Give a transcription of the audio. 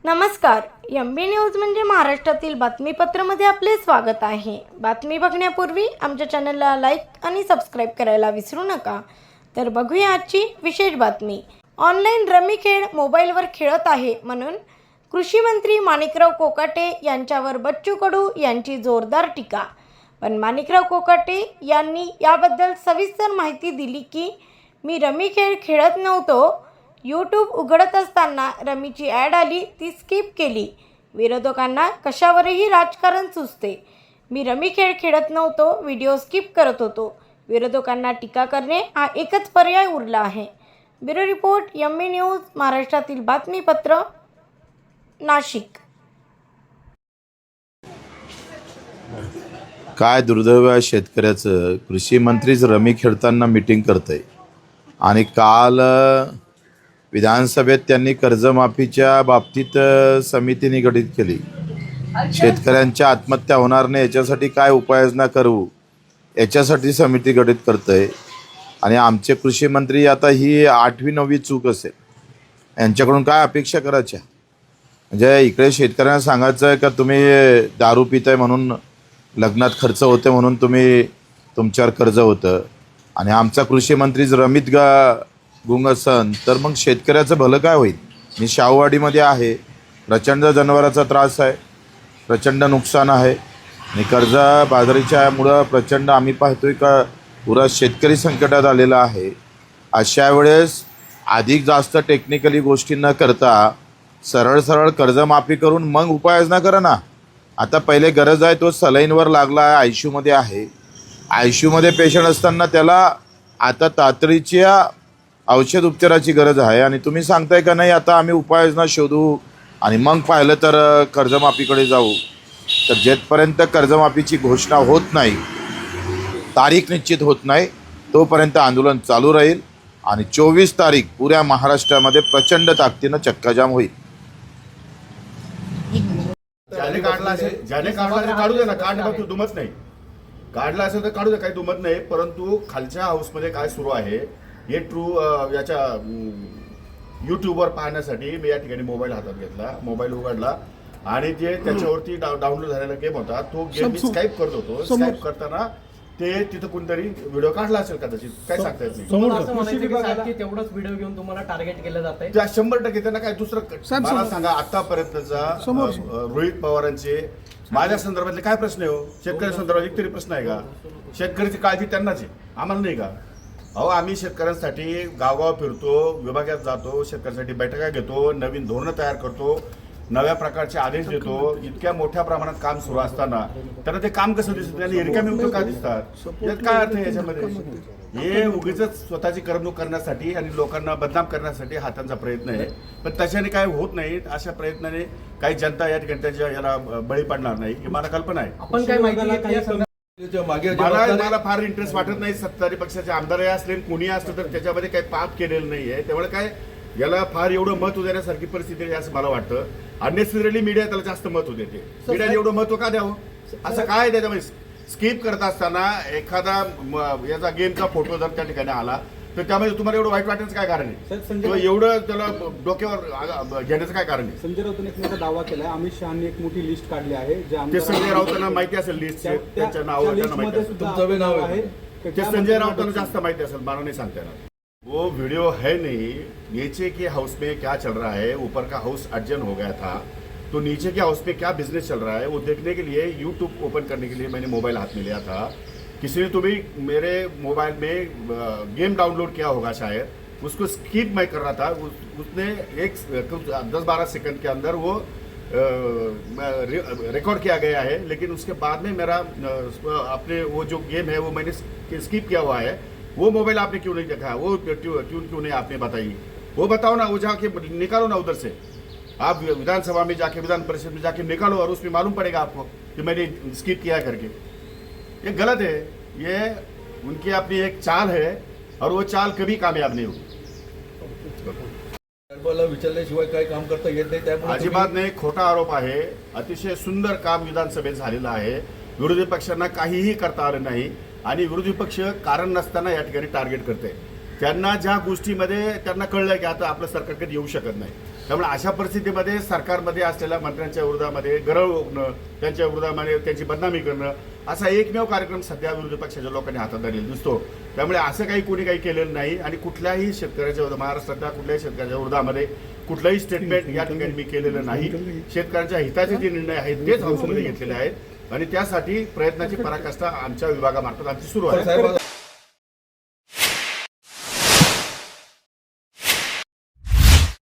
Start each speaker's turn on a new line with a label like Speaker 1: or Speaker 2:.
Speaker 1: नमस्कार. MB news म्हणजे महाराष्ट्रातील बातमीपत्रामध्ये आपले स्वागत आहे. बातमी बघण्यापूर्वी आमच्या चॅनलला लाईक आणि सबस्क्राईब करायला विसरू नका. तर बघूया आजची विशेष बातमी. ऑनलाईन रमी खेळ मोबाईलवर खेळत आहे म्हणून कृषी मंत्री माणिकराव कोकाटे यांच्यावर बच्चू कडू यांची जोरदार टीका. पण माणिकराव कोकाटे यांनी याबद्दल सविस्तर माहिती दिली की मी रमी खेळ खेळत नव्हतो. यूट्यूब उघडत असताना रमीची ॲड आली, ती स्किप केली. विरोधकांना कशावरही राजकारण सुचते. मी रमी खेळ खेळत नव्हतो, व्हिडिओ स्किप करत होतो. विरोधकांना टीका करणे हा एकच पर्याय उरला आहे. ब्युरो रिपोर्ट, MB न्यूज, महाराष्ट्रातील बातमीपत्र, नाशिक.
Speaker 2: काय दुर्दैव आहे शेतकऱ्याचं. कृषी मंत्रीच रमी खेळताना मीटिंग करत आहे आणि काल विधानसभेत त्यांनी कर्जमाफीच्या बाबतीत समिती निगडित केली. शेतकऱ्यांच्या आत्महत्या होणार नाही याच्यासाठी काय उपाययोजना करू याच्यासाठी समिती गठीत करत आहे. आणि आमचे कृषी मंत्री आता ही 8वी 9वी चूक असेल. यांच्याकडून काय अपेक्षा करायच्या? म्हणजे इकडे शेतकऱ्यांना सांगायचं आहे का तुम्ही दारू पिताय म्हणून लग्नात खर्च होते म्हणून तुमच्यावर कर्ज होतं, आणि आमचा कृषी मंत्रीच रमीत गुंग असन तर मग शेतकऱ्याचं भलं काय होईल? मी शाहूवाडीमध्ये आहे. प्रचंड जनावरांचा त्रास आहे, प्रचंड नुकसान आहे आणि कर्जबाजारीच्यामुळं प्रचंड आम्ही पाहतोय का पुरा शेतकरी संकटात आलेला आहे. अशा वेळेस अधिक जास्त टेक्निकली गोष्टी न करता सरळ सरळ कर्जमाफी करून मग उपाययोजना करा ना. आता पहिले गरज आहे तो सलाईनवर लागला आहे, ICUमध्ये आहे. ICUमध्ये पेशंट असताना त्याला आता तातडीच्या औषध उपचाराची गरज आहे आणि तुम्ही सांगताय का नाही आता आम्ही उपाययोजना शोधू आणि मग पाहिलं तर कर्जमाफीकडे जाऊ. तर जेथपर्यंत कर्जमाफीची घोषणा होत नाही, तारीख निश्चित होत नाही, तोपर्यंत आंदोलन चालू राहील आणि 24 तारीख पुऱ्या महाराष्ट्रामध्ये प्रचंड ताकदीनं चक्काजाम होईल.
Speaker 3: ज्याने काढला असेल काढू दे ना, काढणं तू दुमत नाही. काढला असेल तर काढू दे, काही दुमत नाही. परंतु खालच्या हाऊसमध्ये काय सुरू आहे हे ट्रू याच्या यूट्यूबवर पाहण्यासाठी मी या ठिकाणी मोबाईल हातात घेतला, मोबाईल उघडला आणि जे त्याच्यावरती डाउनलोड झालेला गेम होता तो गेम मी स्काईप करत होतो. स्काईप करताना ते तिथं कोणतरी व्हिडिओ काढला असेल कदाचित, काय सांगता येत नाही.
Speaker 4: तेवढाच व्हिडिओ घेऊन तुम्हाला टार्गेट केलं जात आहे.
Speaker 3: त्या 100% त्यांना काय दुसरं मला सांगा. आतापर्यंतचा रोहित पवारांचे माझ्या संदर्भातले काय प्रश्न आहे हो? शेतकरी संदर्भात एक तरी प्रश्न आहे का? शेतकऱ्याची काळजी त्यांनाच आहे, आम्हाला नाही का? अहो, आम्ही शेतकऱ्यांसाठी गावगाव फिरतो, विभागात जातो, शेतकऱ्यांसाठी बैठका घेतो, नवीन धोरणं तयार करतो, नव्या प्रकारचे आदेश देतो. इतक्या मोठ्या प्रमाणात काम सुरू असताना त्यांना ते काम कसं दिसतं? त्यांनी रिकामी उपयोग का दिसतात? यात काय अर्थ आहे याच्यामध्ये? हे उगीच स्वतःची करमणूक करण्यासाठी आणि लोकांना बदनाम करण्यासाठी हा त्यांचा प्रयत्न आहे. पण तशाने काय होत नाही. अशा प्रयत्नाने काही जनता या ठिकाणी त्याच्या याला बळी पडणार नाही ही मला कल्पना आहे.
Speaker 4: आपण काय माहिती
Speaker 3: मला फार इंटरेस्ट वाटत नाही. सत्ताधारी पक्षाचे आमदार असले कोणी असलं तर त्याच्यामध्ये काही पाप केलेलं नाहीये. त्यामुळे काय याला फार एवढं महत्व देण्यासारखी परिस्थिती आहे असं मला वाटतं. अननेसेसरीली मीडिया त्याला जास्त महत्व देते. मीडियाने एवढं महत्व का द्यावं? असं काय आहे त्याच्यामध्ये? स्किप करत असताना एखादा याचा गेमचा फोटो जर त्या ठिकाणी आला तर त्यामध्ये तुम्हाला एवढं वाईट वाटण्याचं काय कारण आहे? एवढं त्याला डोक्यावर घेण्याचं काय कारण आहे?
Speaker 5: संजय राऊतांनी एक मोठा दावा केलाय. अमित शहानी एक मोठी लिस्ट काढली आहे.
Speaker 3: ते संजय राऊतांना माहिती असेल लिस्ट, त्यांच्या नाव त्यांना आहे. ते संजय राऊतांना जास्त माहिती असेल, मला नहीं सांगता येणार. वो वीडियो है नहीं. नीचे के हाउस में क्या चल रहा है, ऊपर का हाउस अर्जन हो गया था, तो नीचे के हाउस में क्या बिजनेस चल रहा है वो देखने के लिए यूट्यूब ओपन करने के लिए मैंने मोबाइल हाथ में लिया था. किसी ने तो भी मेरे मोबाइल में गेम डाउनलोड किया होगा शायद, उसको स्किप मैं कर रहा था. उसने 10-12 सेकंड के अंदर वो रिकॉर्ड किया गया है. लेकिन उसके बाद में मेरा अपने वो जो गेम है वो मैंने स्किप किया हुआ है. वो मोबाइल आपने क्यों नहीं देखा? वो ट्यून क्यों नहीं आपने बताई? वो बताओ ना. वो जाके निकालो ना उधर से. आप विधानसभा में जाके, विधान परिषद में जाके निकालो और उसमें मालूम पड़ेगा आपको कि मैंने स्किप किया करके. ये गलत है. ये उनकी अपनी एक चाल है और वो चाल कभी कामयाब नहीं होगी.
Speaker 6: विचारल्याशिवाय काय काम करता येत नाही. त्यामुळे
Speaker 3: अजिबात नाही. खोटा आरोप आहे. अतिशय सुंदर काम विधानसभेत झालेलं आहे. विरोधी पक्षांना काहीही करता आलं नाही आणि विरोधी पक्ष कारण नसताना या ठिकाणी टार्गेट करते. त्यांना ज्या गोष्टीमध्ये त्यांना कळलं की आता आपलं सरकार कधी येऊ शकत नाही, त्यामुळे अशा परिस्थितीमध्ये सरकारमध्ये असलेल्या मंत्र्यांच्या विरोधामध्ये गरळ ओकणं, त्यांच्या विरोधामध्ये त्यांची बदनामी करणं असा एकमेव कार्यक्रम सध्या विरोधी पक्षाच्या लोकांनी हातात धरलेला दिसतो. त्यामुळे असं कोणी काही केलेलं नाही आणि कुठल्याही शेतकऱ्याच्या महाराष्ट्रातल्या कुठल्याही शेतकऱ्याच्या विरोधामध्ये कुठलंही स्टेटमेंट या ठिकाणी मी केलेलं नाही. शेतकऱ्यांच्या हिताचे जे निर्णय आहेत तेच हाऊसमध्ये घेतलेले आहेत आणि त्यासाठी प्रयत्नाची पराकाष्ठा आमच्या विभागामार्फत आमची सुरू आहे.
Speaker 6: साहेब